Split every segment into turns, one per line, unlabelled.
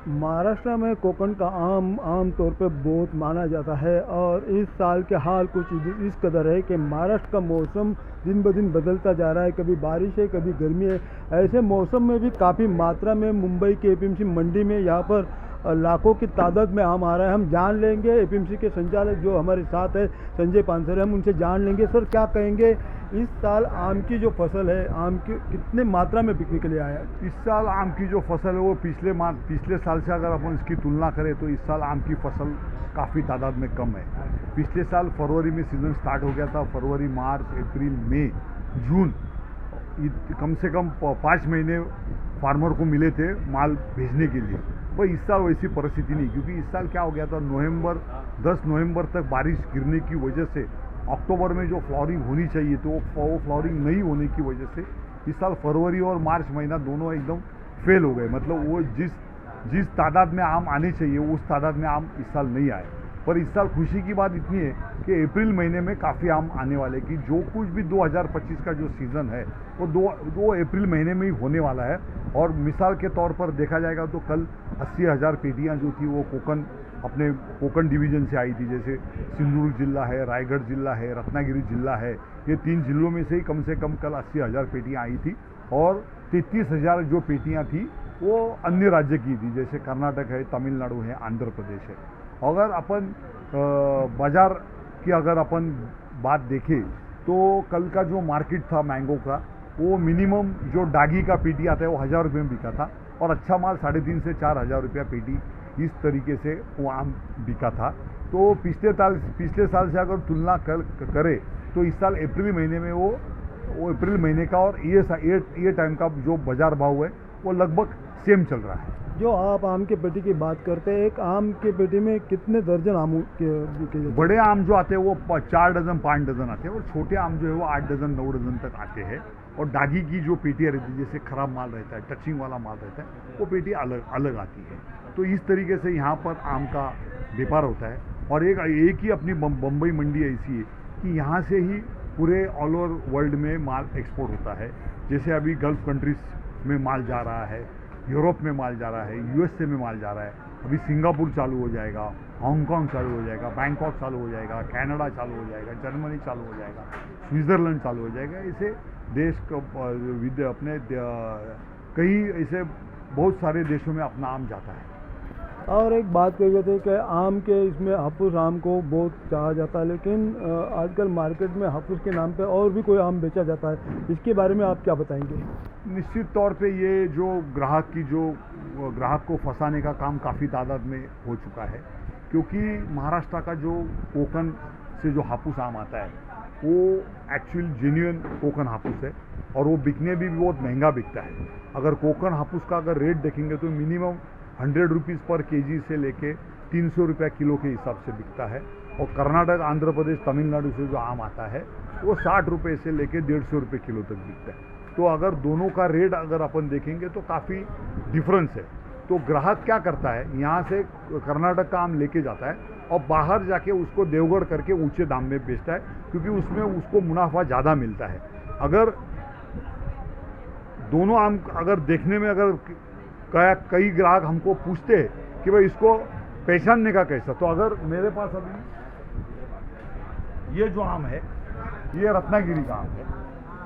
महाराष्ट्र में कोकण का आम तौर पे बहुत माना जाता है और इस साल के हाल कुछ इस कदर है कि महाराष्ट्र का मौसम दिन ब दिन बदलता जा रहा है। कभी बारिश है, कभी गर्मी है। ऐसे मौसम में भी काफ़ी मात्रा में मुंबई के एपीएमसी मंडी में यहाँ पर लाखों की तादाद में आम आ रहा है। हम जान लेंगे एपीएमसी के संचालक जो हमारे साथ है संजय पानसरे, हम उनसे जान लेंगे। सर, क्या कहेंगे इस साल आम की जो फसल है, आम की कितने मात्रा में बिकने के लिए आया है?
इस साल आम की जो फसल है वो पिछले साल से अगर अपन इसकी तुलना करें तो इस साल आम की फसल काफ़ी तादाद में कम है। पिछले साल फरवरी में सीज़न स्टार्ट हो गया था। फरवरी, मार्च, अप्रैल, मई, जून, कम से कम 5 महीने फार्मर को मिले थे माल भेजने के लिए। पर इस साल वैसी परिस्थिति नहीं, क्योंकि इस साल क्या हो गया था, 10 नवंबर तक बारिश गिरने की वजह से अक्टूबर में जो फ्लावरिंग होनी चाहिए तो वो फ्लावरिंग नहीं होने की वजह से इस साल फरवरी और मार्च महीना दोनों एकदम फेल हो गए। मतलब वो जिस तादाद में आम आने चाहिए उस तादाद में आम इस साल नहीं आए। पर इस साल खुशी की बात इतनी है कि अप्रैल महीने में काफ़ी आम आने वाले कि जो कुछ भी 2025 का जो सीज़न है वो दो अप्रैल महीने में ही होने वाला है। और मिसाल के तौर पर देखा जाएगा तो कल 80,000 पेटियाँ जो थी वो अपने कोकण डिवीज़न से आई थी। जैसे सिंधुदुर्ग जिला है, रायगढ़ जिला है, रत्नागिरी जिला है, ये 3 जिलों में से ही कम से कम कल 80,000 पेटियाँ आई थी। और 33,000 जो पेटियाँ थी वो अन्य राज्य की थी, जैसे कर्नाटक है, तमिलनाडु है, आंध्र प्रदेश है। अगर अपन बाज़ार की अगर अपन बात देखें तो कल का जो मार्केट था मैंगो का, वो मिनिमम जो डागी का पेटी आता है वो 1,000 रुपये में बिका था और अच्छा माल 3,500 से 4,000 रुपया पेटी इस तरीके से वो आम बिका था। तो पिछले साल से अगर तुलना करें तो इस साल अप्रैल महीने में वो अप्रैल महीने का और ये टाइम का जो बाज़ार भाव है वो लगभग सेम चल रहा है।
जो आप आम के पेटी की बात करते हैं, एक आम के पेटी में कितने दर्जन आम बिके?
बड़े आम जो आते हैं वो 4 डजन 5 डजन आते हैं और छोटे आम जो है वो 8 डजन 9 डजन तक आते हैं। और डागी की जो पेटियाँ रहती है, जैसे खराब माल रहता है, टचिंग वाला माल रहता है, वो पेटी अलग आती है। तो इस तरीके से यहाँ पर आम का व्यापार होता है। और एक ही अपनी बम्बई मंडी ऐसी है कि यहाँ से ही पूरे ऑल ओवर वर्ल्ड में माल एक्सपोर्ट होता है। जैसे अभी गल्फ कंट्रीज में माल जा रहा है, यूरोप में माल जा रहा है, यूएसए में माल जा रहा है, अभी सिंगापुर चालू हो जाएगा, हांगकांग चालू हो जाएगा, बैंकॉक चालू हो जाएगा, कनाडा चालू हो जाएगा, जर्मनी चालू हो जाएगा, स्विट्ज़रलैंड चालू हो जाएगा। ऐसे देश अपने कई ऐसे बहुत सारे देशों में अपना आम जाता है।
और एक बात कही जाती है कि आम के इसमें हापुस आम को बहुत चाहा जाता है, लेकिन आजकल मार्केट में हापुस के नाम पे और भी कोई आम बेचा जाता है। इसके बारे में आप क्या बताएंगे?
निश्चित तौर पे ये जो ग्राहक को फंसाने का काम काफ़ी तादाद में हो चुका है, क्योंकि महाराष्ट्र का जो कोकण से जो हापुस आम आता है वो एक्चुअल जेन्युइन कोकण हापुस है और वो बिकने भी बहुत महंगा बिकता है। अगर कोकण हापुस का अगर रेट देखेंगे तो मिनिमम 100 रुपीज़ पर केजी से लेके 300 रुपया किलो के हिसाब से बिकता है। और कर्नाटक, आंध्र प्रदेश, तमिलनाडु से जो आम आता है वो 60 रुपये से लेके 150 रुपये किलो तक बिकता है। तो अगर दोनों का रेट अगर अपन देखेंगे तो काफ़ी डिफरेंस है। तो ग्राहक क्या करता है, यहाँ से कर्नाटक का आम लेके जाता है और बाहर जाके उसको देवगढ़ करके ऊंचे दाम में बेचता है, क्योंकि उसमें उसको मुनाफा ज़्यादा मिलता है। अगर दोनों आम अगर देखने में अगर कई ग्राहक हमको पूछते हैं कि भाई इसको पहचानने का कैसा, तो अगर मेरे पास अभी ये जो आम है ये रत्नागिरी का आम है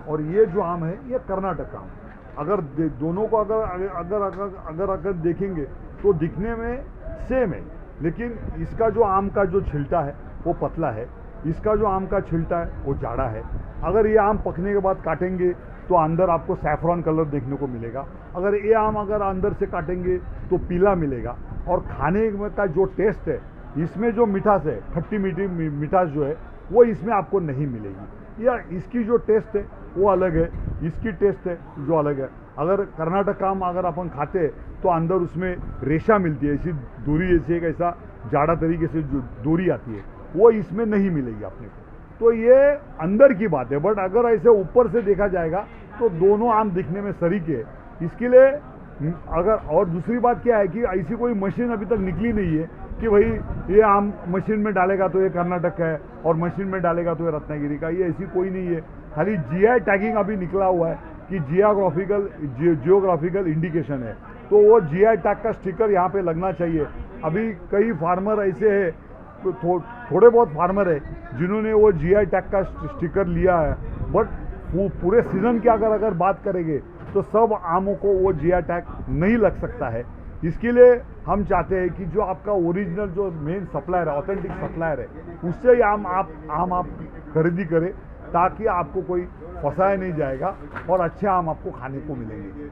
और ये जो आम है ये कर्नाटक का आम है। अगर दोनों को अगर देखेंगे तो दिखने में सेम है, लेकिन इसका जो आम का जो छिलटा है वो पतला है, इसका जो आम का छिलटा है वो जाड़ा है। अगर ये आम पकने के बाद काटेंगे तो अंदर आपको सैफरॉन कलर देखने को मिलेगा। अगर ये आम अगर अंदर से काटेंगे तो पीला मिलेगा। और खाने का जो टेस्ट है, इसमें जो मिठास है, खट्टी मीठी मिठास जो है वो इसमें आपको नहीं मिलेगी। या इसकी जो टेस्ट है वो अलग है, इसकी टेस्ट है जो अलग है। अगर कर्नाटक का आम अगर अपन खाते हैं तो अंदर उसमें रेशा मिलती है, ऐसी दूरी, ऐसी एक ऐसा जाड़ा तरीके से जो दूरी आती है वो इसमें नहीं मिलेगी अपने को। तो ये अंदर की बात है। बट अगर ऐसे ऊपर से देखा जाएगा तो दोनों आम दिखने में सरीके है। इसके लिए अगर और दूसरी बात क्या है कि ऐसी कोई मशीन अभी तक निकली नहीं है कि भाई ये आम मशीन में डालेगा तो ये कर्नाटक का है और मशीन में डालेगा तो ये रत्नागिरी का, ये ऐसी कोई नहीं है। खाली जीआई टैगिंग अभी निकला हुआ है कि जियोग्राफिकल इंडिकेशन है तो वो GI टैग का स्टिकर यहाँ पे लगना चाहिए। अभी कई फार्मर ऐसे हैं, तो थोड़े बहुत फार्मर है जिन्होंने वो GI टैग का स्टिकर लिया है, बट वो पूरे सीजन की अगर बात करेंगे तो सब आमों को वो GI टैग नहीं लग सकता है। इसके लिए हम चाहते हैं कि जो आपका ओरिजिनल जो मेन सप्लायर है, ऑथेंटिक सप्लायर है, उससे ही आम आप खरीदी करें, ताकि आपको कोई फंसाया नहीं जाएगा और अच्छे आम आपको खाने को मिलेंगे।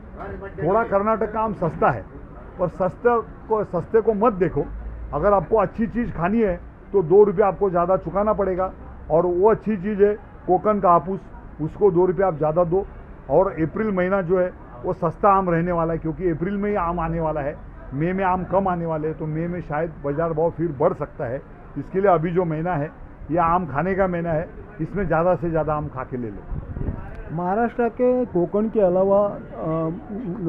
थोड़ा कर्नाटक का आम सस्ता है, पर सस्ते को मत देखो। अगर आपको अच्छी चीज़ खानी है तो 2 रुपये आपको ज़्यादा चुकाना पड़ेगा, और वो अच्छी चीज़ है कोकन का हापुस, उसको 2 रुपये आप ज़्यादा दो। और अप्रैल महीना जो है वो सस्ता आम रहने वाला है, क्योंकि अप्रैल में ही आम आने वाला है। मई में आम कम आने वाले हैं, तो मई में शायद बाजार भाव फिर बढ़ सकता है। इसके लिए अभी जो महीना है ये आम खाने का महीना है, इसमें ज़्यादा से ज़्यादा आम खा के ले लो।
महाराष्ट्र के कोकण के अलावा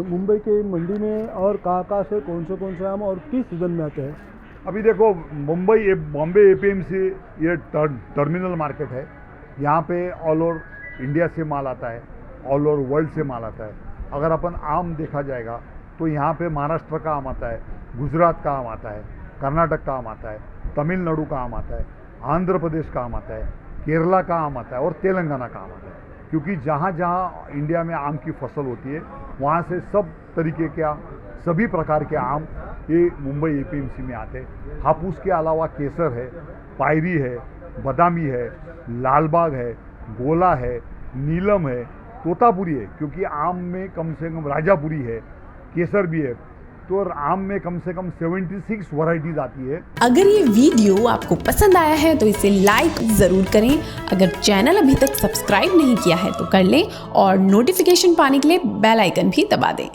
मुंबई के मंडी में और कहाँ से कौन से आम और किस सीजन में आते हैं?
अभी देखो, बॉम्बे APMC ये टर्मिनल मार्केट है। यहाँ पे ऑल ओवर इंडिया से माल आता है, ऑल ओवर वर्ल्ड से माल आता है। अगर अपन आम देखा जाएगा तो यहाँ पे महाराष्ट्र का आम आता है, गुजरात का आम आता है, कर्नाटक का आम आता है, तमिलनाडु का आम आता है, आंध्र प्रदेश का आम आता है, केरला का आम आता है और तेलंगाना का आम आता है। क्योंकि जहाँ जहाँ इंडिया में आम की फसल होती है, वहाँ से सब तरीके के आम, सभी प्रकार के आम ये मुंबई APMC में आते हैं। हापुस के अलावा केसर है, पायरी है, बादामी है, लालबाग है, गोला है, नीलम है, तोतापुरी है, क्योंकि आम में कम से कम राजापुरी है, केसर भी है, तो आम में कम से कम 76 वैरायटीज आती है।
अगर ये वीडियो आपको पसंद आया है तो इसे लाइक ज़रूर करें। अगर चैनल अभी तक सब्सक्राइब नहीं किया है तो कर लें और नोटिफिकेशन पाने के लिए बेल आइकन भी दबा दें।